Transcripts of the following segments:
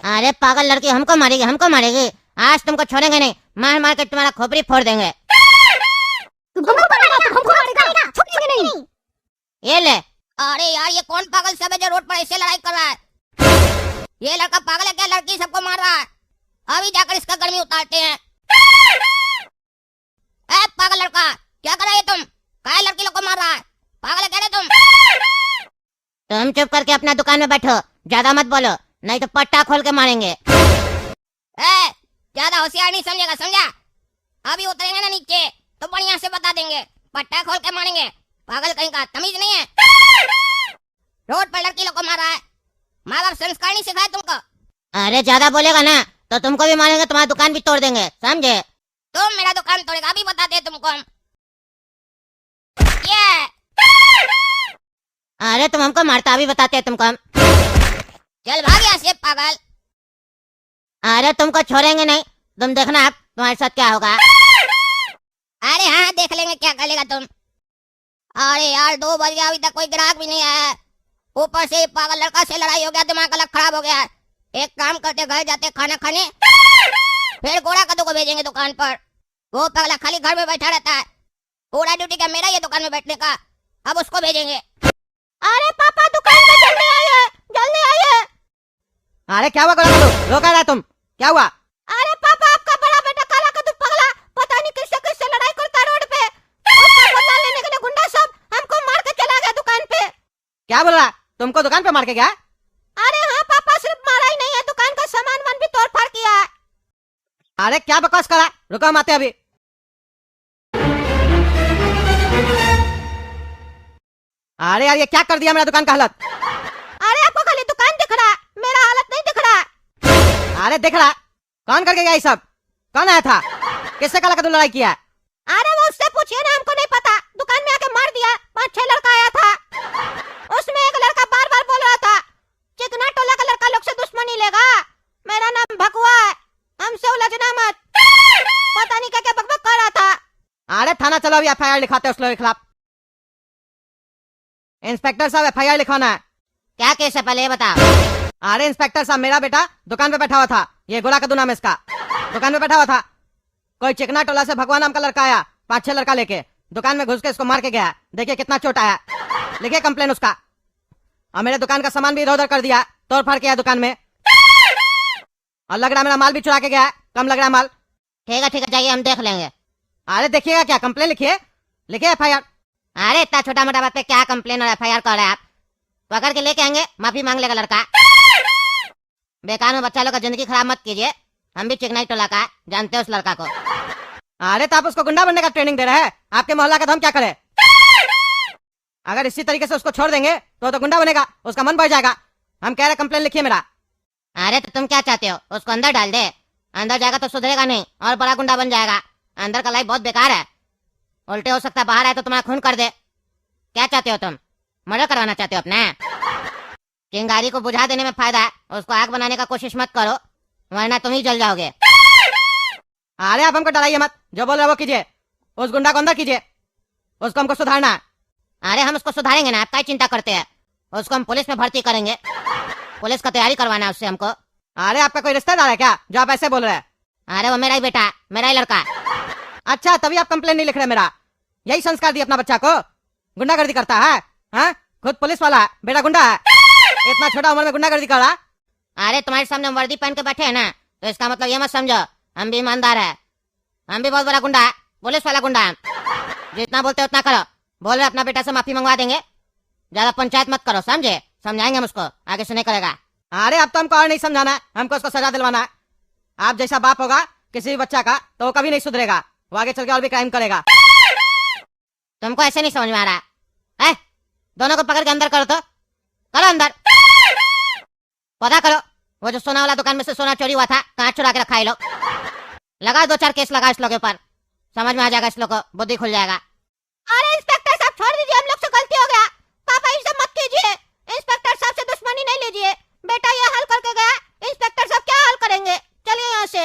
अरे पागल लड़की, हमको मारेगी, हमको मारेगी। आज तुमको छोड़ेंगे नहीं, मार मार के तुम्हारा खोपड़ी फोड़ देंगे। हमको मारेगा, छोड़ेंगे नहीं। ये ले। अरे यार, ये कौन पागल सब है जो रोड पर ऐसे लड़ाई कर रहा है? ये लड़का पागल है क्या? लड़की सबको मार रहा है। अभी जाकर इसका गर्मी उतारते हैं। ए पागल लड़का, क्या कर रहा है तुम? काहे लड़की लोग को मार रहा है? पागल है क्या रे तुम? तुम चुप करके अपना दुकान में बैठो, ज्यादा मत बोलो, नहीं तो पट्टा खोल के मारेंगे। ए, ज्यादा होशियार नहीं समझेगा, समझा? अभी उतरेंगे ना नीचे तो बढ़िया से बता देंगे, पट्टा खोल के मारेंगे। पागल कहीं का, तमीज नहीं है। रोड पर लड़की लोग को मार रहा है। माँ बाप संस्कार नहीं सिखाए तुमको? अरे ज्यादा बोलेगा ना तो तुमको भी मारेंगे, तुम्हारा दुकान भी तोड़ देंगे, समझे? तुम मेरा दुकान तोड़ेगा, अभी बताते हैं तुमको हम। ये अरे तुम हमको मारता, अभी बताते हैं तुमको हम। चल भाग यहाँ से पागल। अरे तुमको छोड़ेंगे नहीं, तुम देखना अब तुम्हारे साथ क्या होगा। अरे हाँ, देख लेंगे क्या कर लेगा तुम। अरे यार, 2 बज गया, अभी तक कोई ग्राहक भी नहीं आया है। ऊपर से पागल लड़का से लड़ाई हो गया, दिमाग अलग खराब हो गया। एक काम करते, घर जाते खाना खाने, फिर गोरा कद्दू को भेजेंगे दुकान पर। वो पागला खाली घर में बैठा रहता है। पूरा ड्यूटी का मेरा ये दुकान में बैठने का, अब उसको भेजेंगे। अरे पापा, दुकान पे जल्दी आइए, जल्दी आइए। अरे क्या हुआ गोरा कद्दू, रो क्या रहा है तुम? क्या हुआ? अरे पापा, आपका बड़ा बेटा काला कद्दू पगला पता नहीं किससे किससे लड़ाई करता रोड पे। उसका बदला लेने के लिए गुंडा सब हमको मार के चला गया दुकान पे। क्या बोल रहा? तुमको दुकान पे मार के गया? अरे हाँ पापा, सिर्फ मारा ही नहीं है, दुकान का सामान वान भी तोड़ फाड़ किया है। अरे क्या बकवास करा, रुको हम आते हैं अभी। अरे यार, ये क्या कर दिया मेरा दुकान का हालत? अरे आपको खाली दुकान दिख रहा है, मेरा हालत नहीं दिख रहा है। अरे देख रहा, कौन करके गया ये सब? कौन आया था? किससे काला कद्दू लड़ाई किया? अरे वो उससे पूछिए ना, हमको नहीं पता। दुकान में आके मार दिया, 5-6 लड़का आया था। उसमें एक लड़का बार बार बोल रहा था, चिकना टोला का लड़का लोग से दुश्मनी लेगा, मेरा नाम भकुआ है, हमसे उलझना मत। पता नहीं क्या क्या बकबक कर रहा था। अरे थाना चलो, अभी FIR लिखाते हैं उस लोगों के खिलाफ। इंस्पेक्टर साहब, FIR लिखवाना है। क्या केस है पहले ये बताओ। अरे इंस्पेक्टर साहब, मेरा बेटा दुकान पे बैठा हुआ था, ये गोरा कद्दू नाम है इसका, दुकान पे बैठा हुआ था। कोई चिकना टोला से भगवान नाम का लड़का आया, 5-6 लड़का लेके दुकान में घुस के इसको मार के गया। देखिए कितना चोट आया, लिखिए कंप्लेन उसका। और मेरे दुकान का सामान भी इधर उधर कर दिया, तोड़ फाड़ किया दुकान में। और लग रहा मेरा माल भी चुरा के गया, कम लग रहा माल। ठीक है जाइए, हम देख लेंगे। अरे देखिएगा क्या, कंप्लेन लिखिए, लिखिए FIR। अरे इतना छोटा मोटा बात पे क्या कंप्लेन और FIR कर रहे हैं आप? पकड़ के लेके आएंगे, माफी मांग लेगा लड़का। बेकार में बच्चा लोग का जिंदगी खराब मत कीजिए, हम भी चिकनाई टोला का जानते हैं उस लड़का को। अरे तो आप उसको गुंडा बनने का ट्रेनिंग दे रहे हैं, आपके मोहल्ला का तो हम क्या करें? अगर इसी तरीके से उसको छोड़ देंगे तो गुंडा बनेगा, उसका मन बढ़ जाएगा। हम कह रहे कंप्लेन लिखिए मेरा। अरे तो तुम क्या चाहते हो, उसको अंदर डाल दे? अंदर जाएगा तो सुधरेगा नहीं और बड़ा गुंडा बन जाएगा। अंदर का लाइफ बहुत बेकार है, उल्टे हो सकता है, बाहर आए तो तुम्हारा खून कर दे। क्या चाहते हो तुम, मर्डर करवाना चाहते हो अपने? चिंगारी को बुझा देने में फायदा है, उसको आग बनाने का कोशिश मत करो, वरना तुम ही जल जाओगे। अरे आप हमको डराइए मत, जो बोल रहे वो कीजिए, उस गुंडा को अंदर कीजिए, उसको हमको सुधारना है। अरे हम उसको सुधारेंगे ना, आप क्या चिंता करते हैं? उसको हम पुलिस में भर्ती करेंगे, पुलिस का तैयारी करवाना है उससे हमको। अरे आपका कोई रिश्तेदार है क्या जो आप ऐसे बोल रहे हैं? अरे वो मेरा ही बेटा है, मेरा ही लड़का है। अच्छा, तभी आप कंप्लेन नहीं लिख रहे मेरा। यही संस्कार दिए अपना बच्चा को, गुंडागर्दी करता है? हाँ, खुद पुलिस वाला है, बेटा गुंडा है, इतना छोटा उम्र में गुंडागर्दी कर रहा। अरे तुम्हारे सामने वर्दी पहन के बैठे है ना, तो इसका मतलब ये मत समझो हम भी ईमानदार है। हम भी बहुत बड़ा गुंडा है, पुलिस वाला गुंडा है। जितना बोलते उतना करो। बोल रहे अपना बेटा से माफी मंगवा देंगे, ज्यादा पंचायत मत करो, समझे? समझाएंगे हम उसको, आगे से नहीं करेगा। अरे अब तो हमको और नहीं समझाना है, हमको उसको सजा दिलवाना है। आप जैसा बाप होगा किसी भी बच्चा का तो वो कभी नहीं सुधरेगा, वो आगे चल के और भी क्राइम करेगा। तुमको ऐसे नहीं समझ में आ रहा है? दोनों को पकड़ के अंदर करो, तो करो अंदर, पता करो वो जो सोना वाला दुकान में से सोना चोरी हुआ था, कहाँ चुरा के रखा है लोग। लगा 2-4 केस लगा इस लोग के ऊपर, समझ में आ जाएगा, इस लोग को बुद्धि खुल जाएगा। अरे इंस्पेक्टर साहब, छोड़ दीजिए, हम लोग से गलती हो गया। पापा ये सब मत कीजिए, इंस्पेक्टर साहब से दुश्मनी नहीं लीजिए। बेटा ये हल करके गया, इंस्पेक्टर साहब क्या हल करेंगे? चलिए यहाँ से।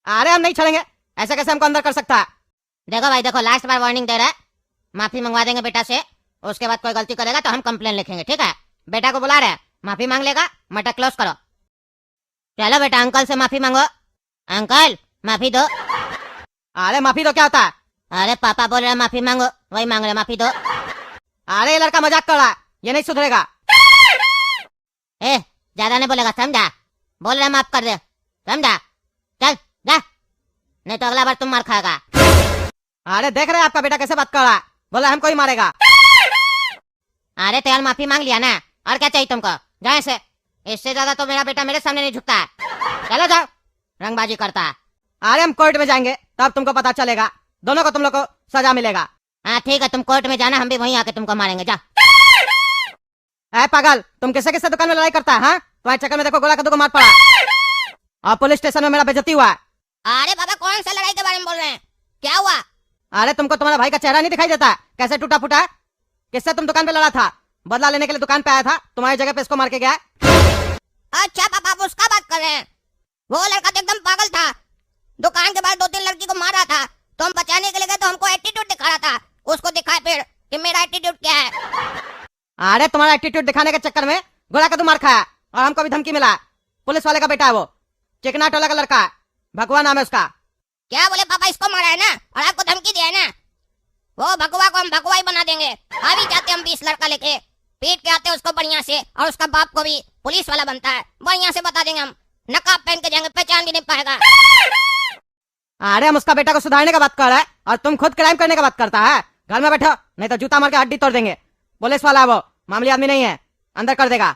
अरे हम नहीं छोड़ेंगे, ऐसे कैसे हमको अंदर कर सकता है? देखो भाई देखो, लास्ट बार वार्निंग दे रहा है, माफी मंगवा देंगे बेटा से, उसके बाद कोई गलती करेगा तो हम कंप्लेन लिखेंगे, ठीक है? बेटा को बुला रहे हैं, माफी मांग लेगा, मटर क्लोज करो। चलो बेटा अंकल से माफी मांगो। अंकल माफी दो। अरे माफी तो क्या होता है? अरे पापा बोल रहे माफी मांगो, वही मांग रहे माफी दो। अरे ये लड़का मजाक कर रहा है, ये नहीं सुधरेगा। ए ज्यादा नहीं बोलेगा, समझा? बोल रहे माफ कर दे, समझा? चल जा, नहीं तो अगला बार तुम मार खाएगा। अरे देख रहे हैं आपका बेटा कैसे बात कर रहा है, बोला हमको ही मारेगा। अरे तो यार माफी मांग लिया ना, और क्या चाहिए तुमको? जाए से, इससे ज्यादा तो मेरा बेटा मेरे सामने नहीं झुकता है। चलो जाओ, रंगबाजी करता है। अरे हम कोर्ट में जाएंगे तब तुमको पता चलेगा, दोनों को तुम लोग को सजा मिलेगा। हाँ ठीक है, तुम कोर्ट में जाना, हम भी वहीं आके तुमको मारेंगे। जा। ऐ पागल, तुम किससे किससे दुकान में लड़ाई करता है? हाँ, तुम्हारे चक्कर में देखो गोला कद्दू को मार पड़ा और पुलिस स्टेशन में मेरा बेइज्जती हुआ। अरे बाबा कौन सा लड़ाई के बारे में बोल रहे हैं? क्या हुआ? अरे तुमको तुम्हारा भाई का चेहरा नहीं दिखाई देता? कैसे टूटा फूटा है? किससे तुम दुकान पे लड़ा था? बदला लेने के लिए दुकान पे आया था, तुम्हारी जगह पे इसको मार के गया। अच्छा पापा आप उसका बात कर रहे हैं? वो लड़का तो एकदम पागल था, दुकान के बाहर 2-3 लड़की को मार रहा था, तो हम बचाने के लिए गए तो हमको एटीट्यूड दिखा रहा था। उसको दिखाए फिर कि मेरा एटीट्यूड क्या है। अरे तुम्हारा एटीट्यूड दिखाने के चक्कर में गोला कद्दू मार खाया और हमको भी धमकी मिला। पुलिस वाले का बेटा है वो, चिकना टोला का लड़का है, भगवा नाम है उसका। क्या बोले पापा, इसको मारा है ना और आपको धमकी दिया है ना? वो भगवा को हम भगवा ही बना देंगे। अभी जाते हम 20 लड़का लेके, पीट के आते उसको बढ़िया से, और उसका बाप को भी पुलिस वाला बनता है, बढ़िया से बता देंगे हम। नकाब पहन के जाएंगे, पहचान भी नहीं पाएगा। अरे हम उसका बेटा को सुधारने का बात कर रहा है और तुम खुद क्राइम करने का बात करता है। घर में बैठो, नहीं तो जूता मार के हड्डी तोड़ देंगे। पुलिस वाला है वो, मामूली आदमी नहीं है, अंदर कर देगा।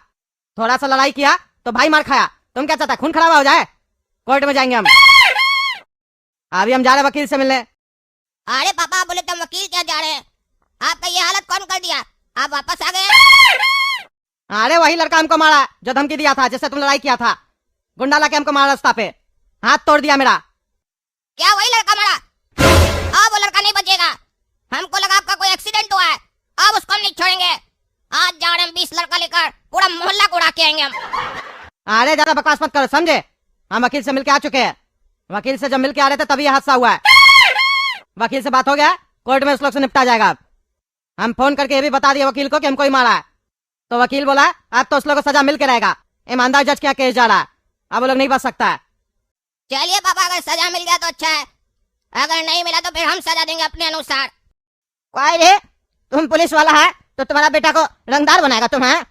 थोड़ा सा लड़ाई किया तो भाई मार खाया, तुम क्या चाहता है खून खराबा हो जाए? कोर्ट में जाएंगे हम। अभी हम जा रहे वकील से मिलने। अरे पापा बोले तुम वकील क्या जा रहे हैं? आपका ये हालत कौन कर दिया? आप वापस आ गए? अरे वही लड़का हमको मारा जो धमकी दिया था, जिससे तुम लड़ाई किया था। गुंडा लाके हमको मारा रास्ता पे, हाथ तोड़ दिया मेरा। क्या वही लड़का मारा? अब वो लड़का नहीं बचेगा। हमको लगा आपका कोई एक्सीडेंट हुआ है, अब उसको हम नहीं छोड़ेंगे। आज जा रहे हम 20 लड़का लेकर, पूरा मोहल्ला को उड़ा के आएंगे हम। अरे ज्यादा बकवास मत करो, समझे? हम वकील से मिलके आ चुके हैं। वकील से जब मिलके आ रहे थे तभी ये हादसा हुआ है। वकील से बात हो गया, कोर्ट में उस लोग से निपटा जाएगा। अब हम फोन करके ये भी बता दिए वकील को कि हमको ही मारा है, तो वकील बोला अब तो उस लोग को सजा मिल के रहेगा। ईमानदार जज क्या केस जा रहा है, अब वो लोग नहीं बच सकता है। चलिए पापा, अगर सजा मिल गया तो अच्छा है, अगर नहीं मिला तो फिर हम सजा देंगे अपने अनुसार। कोई रे, तुम पुलिस वाला है तो तुम्हारा बेटा को रंगदार बनाएगा तुम? है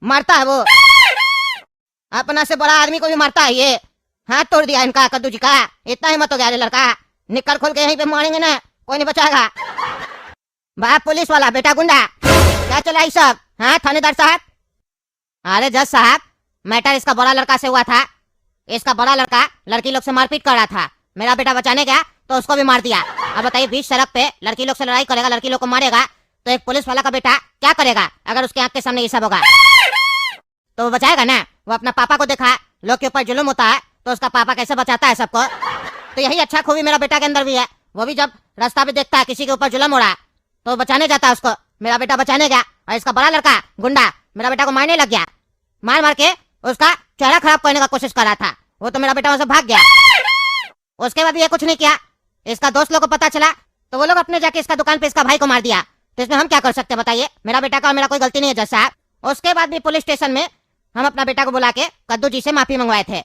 मारता है वो, अपना से बड़ा आदमी को भी मारता है ये। हाथ तोड़ दिया इनका कद्दू जी का, इतना हिम्मत हो गया रे लड़का। निकल खोल के यहीं पे मारेंगे ना, कोई नहीं बचाएगा। बाप पुलिस वाला, बेटा गुंडा, क्या चला ये सब? हाँ थानेदार साहब। अरे जज साहब, मैटर इसका बड़ा लड़का से हुआ था। इसका बड़ा लड़का लड़की लोग से मारपीट कर रहा था, मेरा बेटा बचाने गया तो उसको भी मार दिया। अब बताइए, बीच सड़क पे लड़की लोग से लड़ाई करेगा, लड़की लोग को मारेगा, तो एक पुलिस वाला का बेटा क्या करेगा? अगर उसके आंख के सामने ये सब होगा तो वो बचाएगा ना? वो अपना पापा को देखा लोग के ऊपर जुल्म होता है तो उसका पापा कैसे बचाता है सबको, तो यही अच्छा खूबी मेरा बेटा के अंदर भी है। वो भी जब रास्ता पे देखता है किसी के ऊपर जुल्म हो रहा है तो बचाने जाता है उसको। मेरा बेटा बचाने गया और इसका बड़ा लड़का गुंडा मेरा बेटा को मारने लग गया। मार मार के उसका चेहरा खराब करने का कोशिश कर रहा था, वो तो मेरा बेटा वहां से भाग गया। उसके बाद भी ये कुछ नहीं किया। इसका दोस्त लोग को पता चला तो वो लोग अपने जाके इसका दुकान पे इसका भाई को मार दिया। तो इसमें हम क्या कर सकते हैं बताइए? मेरा बेटा का और मेरा कोई गलती नहीं है जज साहब। उसके बाद भी पुलिस स्टेशन में हम अपना बेटा को बुला के कद्दू जी से माफी मंगवाए थे,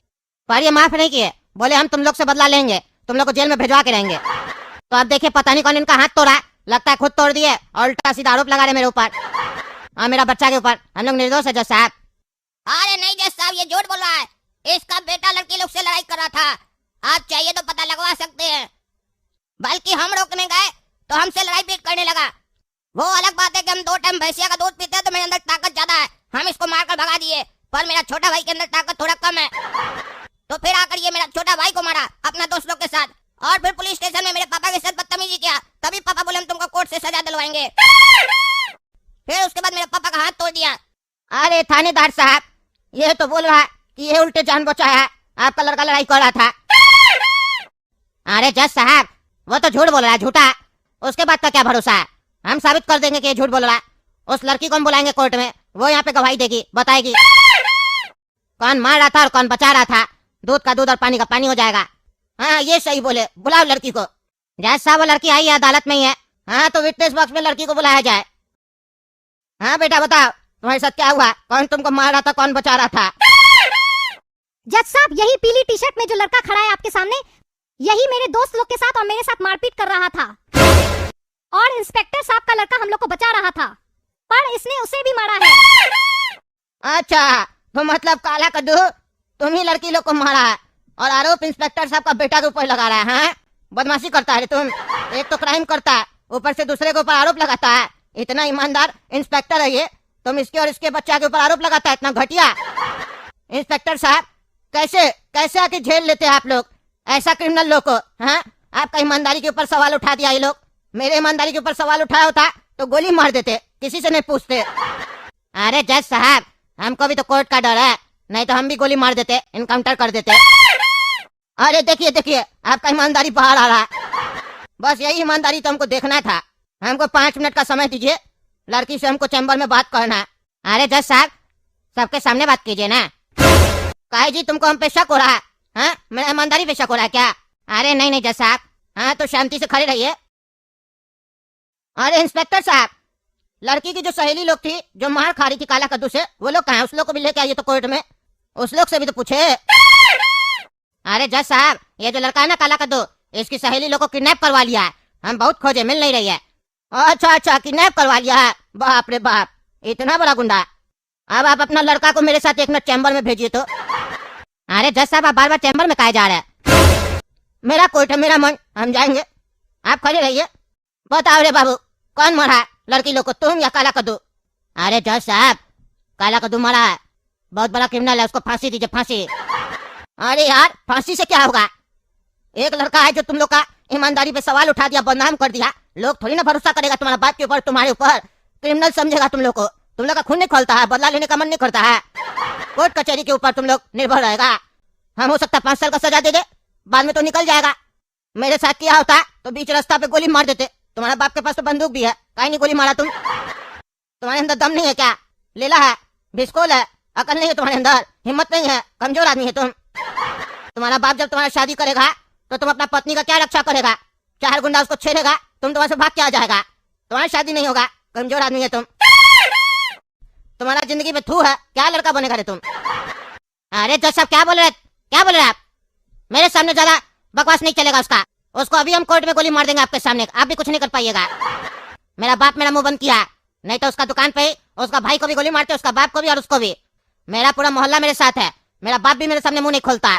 पर ये माफ नहीं किए। बोले हम तुम लोग से बदला लेंगे, तुम लोग को जेल में भेजवा के रहेंगे। तो अब देखिए पता नहीं कौन इनका हाथ तोड़ा, लगता है खुद तोड़ दिए और उल्टा सीधा आरोप लगा रहे मेरे ऊपर और मेरा बच्चा के ऊपर। हम लोग निर्दोष है जज साहब। अरे नहीं जज साहब, ये झूठ बोल रहा है। इसका बेटा लड़की लोग से लड़ाई कर रहा था, आप चाहिए तो पता लगवा सकते हैं। बल्कि हम रोकने गए तो हमसे लड़ाई पीट करने लगा। वो अलग बात है कि हम 2 टाइम भैंसिया का दूध पीते हैं तो मेरे अंदर ताकत ज्यादा है, हम इसको मारकर भगा दिए, पर मेरा छोटा भाई के अंदर ताकत थोड़ा कम है। तो फिर आकर ये मेरा छोटा भाई को मारा अपना दोस्त लोग के साथ, और फिर पुलिस स्टेशन में मेरे पापा के साथ बदतमीजी किया। तभी पापा बोले हम तुमको कोर्ट से सजा दिलवाएंगे। फिर उसके बाद मेरे पापा का हाथ तोड़ दिया। अरे थानेदार साहब, ये तो बोल रहा है कि ये उल्टे जान बचाया है, आपका लड़का लड़ाई कर रहा था। अरे जज साहब, वो तो झूठ बोल रहा है, झूठा। उसके बाद का क्या भरोसा है? हम साबित कर देंगे कि ये झूठ बोल रहा है। उस लड़की को हम बुलाएंगे कोर्ट में, वो यहाँ पे गवाही देगी, बताएगी कौन मार रहा था और कौन बचा रहा था। दूध का दूध और पानी का पानी हो जाएगा। हाँ ये सही बोले, बुलाओ लड़की को। जज साहब वो लड़की आई है, अदालत में ही है। हाँ तो विटनेस बॉक्स में लड़की को बुलाया जाए। हाँ बेटा बताओ, तुम्हारे साथ क्या हुआ? कौन तुमको मार रहा था, कौन बचा रहा था? जज साहब, यही पीली टी शर्ट में जो लड़का खड़ा है आपके सामने, यही मेरे दोस्त लोग के साथ और मेरे साथ मारपीट कर रहा था। और इंस्पेक्टर साहब का लड़का हम लोग को बचा रहा था, पर इसने उसे भी मारा है। अच्छा, तो मतलब काला कद्दू तुम ही लड़की लोग को मारा है और आरोप इंस्पेक्टर साहब का बेटा के ऊपर लगा रहा है। हाँ? बदमाशी करता है तुम। एक तो क्राइम करता है, ऊपर से दूसरे के ऊपर आरोप लगाता है। इतना ईमानदार इंस्पेक्टर है ये, तुम इसके और इसके बच्चा के ऊपर आरोप लगाता है। इतना घटिया। इंस्पेक्टर साहब, कैसे कैसे आके झेल लेते हैं आप लोग ऐसा क्रिमिनल लोग को? हाँ, आपका ईमानदारी के ऊपर सवाल उठा दिया ये लोग। मेरे ईमानदारी के ऊपर सवाल उठाया होता तो गोली मार देते, किसी से नहीं पूछते। अरे जज साहब, हमको भी तो कोर्ट का डर है, नहीं तो हम भी गोली मार देते, इनकाउंटर कर देते। अरे देखिए देखिए, आपका ईमानदारी बाहर आ रहा है। बस यही ईमानदारी तो हमको देखना था। हमको 5 मिनट का समय दीजिए, लड़की से हमको चैम्बर में बात करना है। अरे जज साहब, सबके सामने बात कीजिए ना। काहे जी, तुमको हम पे शक हो रहा है? हाँ, मेरा ईमानदारी पे शक हो रहा है क्या? अरे नहीं नहीं जज साहब, हाँ तो शांति से खड़े रहिए। अरे इंस्पेक्टर साहब, लड़की की जो सहेली लोग थी जो मार खा रही थी काला कद्दू से, वो लोग कहाँ हैं? उस लोग को भी लेके आइए तो कोर्ट में, उस लोग से भी तो पूछे। अरे जज साहब, ये जो लड़का है ना काला कद्दू, इसकी सहेली लोग को किडनैप करवा लिया है। हम बहुत खोजे, मिल नहीं रही है। अच्छा अच्छा, किडनैप करवा लिया है। बाप रे बाप, इतना बड़ा गुंडा। अब आप अपना लड़का को मेरे साथ एक मिनट चैम्बर में भेजिए तो। अरे जज साहब, आप बार बार चैम्बर में काहे जा रहे हैं? मेरा कोर्ट है, मेरा मन, हम जाएंगे, आप खड़े रहिए। बताओ रे बाबू, कौन मरा है लड़की लोग को, तुम या काला कद्दू? अरे जज साहब, काला कद्दू मरा है, बहुत बड़ा क्रिमिनल है, उसको फांसी दीजिए, फांसी। अरे यार, फांसी से क्या होगा? एक लड़का है जो तुम लोग का ईमानदारी पे सवाल उठा दिया, बदनाम कर दिया। लोग थोड़ी ना भरोसा करेगा तुम्हारा बाप के ऊपर, तुम्हारे ऊपर। क्रिमिनल समझेगा तुम लोग को, तुम लोग का खून नहीं खोलता है, बदला लेने का मन नहीं करता है। कोर्ट कचहरी के ऊपर तुम लोग निर्भर रहेगा। हम हो सकता 5 साल का सजा दे दे, बाद में तो निकल जाएगा। मेरे साथ किया होता तो बीच रास्ता पे गोली मार देते। तुम्हारे बाप के पास तो बंदूक भी है, काहे नहीं गोली मारा तुम? तुम्हारे अंदर दम नहीं है क्या? लीला है, भिस्कोल है, अकल नहीं है तुम्हारे अंदर, हिम्मत नहीं है, कमजोर आदमी है तुम। तुम्हारा बाप जब तुम्हारा शादी करेगा तो तुम अपना पत्नी का क्या रक्षा करेगा? 4 गुंडा उसको छेड़ेगा, तुम तुम्हारे से भाग के आ जाएगा, तुम्हारी शादी नहीं होगा, कमजोर आदमी है तुम। तुम्हारा जिंदगी में थू है, क्या लड़का बनेगा रे तुम? अरे जज साहब, क्या बोल रहे, क्या बोल रहे आप? मेरे सामने ज्यादा बकवास नहीं चलेगा उसका। उसको अभी हम कोर्ट में गोली मार देंगे आपके सामने, आप भी कुछ नहीं कर पाइएगा। मेरा बाप मेरा मुंह बंद किया, नहीं तो उसका दुकान पे ही उसका भाई को भी गोली मारते, उसका बाप को भी और उसको भी। मेरा पूरा मोहल्ला मेरे साथ है, मेरा बाप भी मेरे सामने मुंह नहीं खोलता।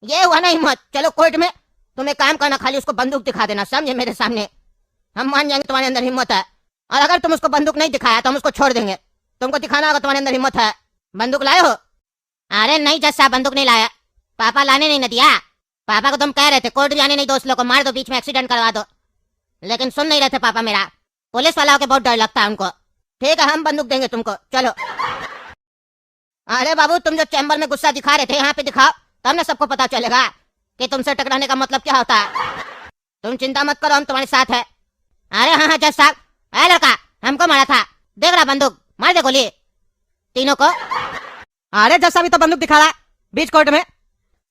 ये हुआ ना हिम्मत, चलो कोर्ट में। तुम एक काम करना, खाली उसको बंदूक दिखा देना, समझे? मेरे सामने हम मान जाएंगे तुम्हारे अंदर हिम्मत है। और अगर तुम उसको बंदूक नहीं दिखाया तो हम उसको छोड़ देंगे। तुमको दिखाना होगा तुम्हारे अंदर हिम्मत है। बंदूक लाए हो? अरे नहीं जज साहब, बंदूक नहीं लाया, पापा लाने नहीं न दिया। पापा को तुम कह रहे थे कोर्ट जाने नहीं दो, उस लोग को मार दो, बीच में एक्सीडेंट करवा दो, लेकिन सुन नहीं रहे थे पापा मेरा। पुलिस वाला के बहुत डर लगता है उनको। ठीक है, हम बंदूक देंगे तुमको, चलो। अरे बाबू, तुम जो चैम्बर में गुस्सा दिखा रहे थे, यहाँ पे दिखाओ, तब ना सबको पता चलेगा कि तुमसे टकराने का मतलब क्या होता है। तुम चिंता मत करो, हम तुम्हारे साथ है। अरे हाँ हाँ जज साहब, अरे लड़का हमको मारा था, देख रहा बंदूक, मार दे गोली तीनों को। अरे जज साहब, तो बंदूक दिखा रहा है बीच कोर्ट में,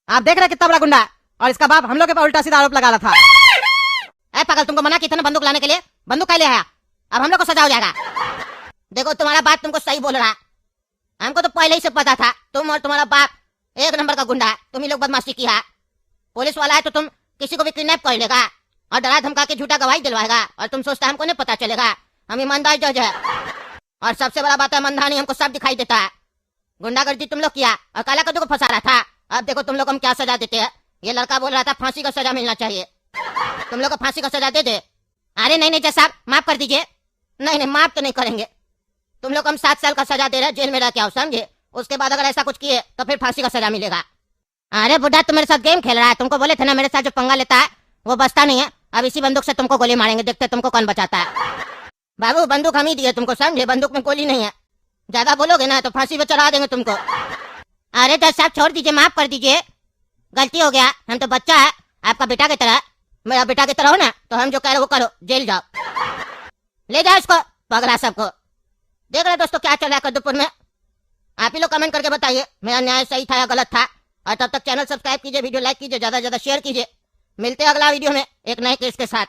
आप देख रहे कितना बड़ा गुंडा है, और इसका बाप हम लोग के ऊपर उल्टा सीधा आरोप लगा रहा था। अरे पागल, तुमको मना किया था ना बंदूक लाने के लिए, बंदूक का ले आया, अब हम लोग को सजा हो जाएगा। देखो तुम्हारा बाप तुमको सही बोल रहा है, हमको तो पहले ही से पता था तुम और तुम्हारा बाप एक नंबर का गुंडा है, तुम ही लोग बदमाशी की है। पुलिस वाला है तो तुम किसी को भी किडनैप कर लेगा और डरा धमका के झूठा गवाही दिलवाएगा, और तुम सोचता है हमको नहीं पता चलेगा, हम ईमानदार जज है। और सबसे बड़ा बात है, मनधानी हमको सब दिखाई देता है। गुंडागर्दी तुम लोग किया और काला कद्दू को फंसा रहा था, अब देखो तुम लोग हम क्या सजा देते हैं। ये लड़का बोल रहा था फांसी का सजा मिलना चाहिए, तुम लोग को फांसी का सजा दे दे। अरे नहीं नहीं जज साहब, माफ कर दीजिए। नहीं नहीं, माफ तो नहीं करेंगे, तुम लोग हम 7 साल का सजा दे रहे हैं, जेल में रह के आओ, समझे? उसके बाद अगर ऐसा कुछ किए तो फिर फांसी का सजा मिलेगा। अरे बुढ़ा, तुम मेरे साथ गेम खेल रहा है, तुमको बोले थे ना मेरे साथ जो पंगा लेता है वो बचता नहीं है। अब इसी बंदूक से तुमको गोली मारेंगे, देखते तुमको कौन बचाता है। बाबू बंदूक हम ही दिए तुमको, समझे? बंदूक में गोली नहीं है, ज्यादा बोलोगे ना तो फांसी पे चढ़ा देंगे तुमको। अरे जज साहब छोड़ दीजिए, माफ कर दीजिए, गलती हो गया, हम तो बच्चा है आपका बेटा की तरह, मेरा बेटा की तरह हो ना, तो हम जो कह रहे वो करो, जेल जाओ, ले जाओ इसको पगला सबको। देख रहे दोस्तों क्या चल रहा है कद्दूपुर में, आप ही लोग कमेंट करके बताइए मेरा न्याय सही था या गलत था। और तब तक चैनल सब्सक्राइब कीजिए, वीडियो लाइक कीजिए, ज्यादा से ज्यादा शेयर कीजिए। मिलते हैं अगला वीडियो में एक नए केस के साथ।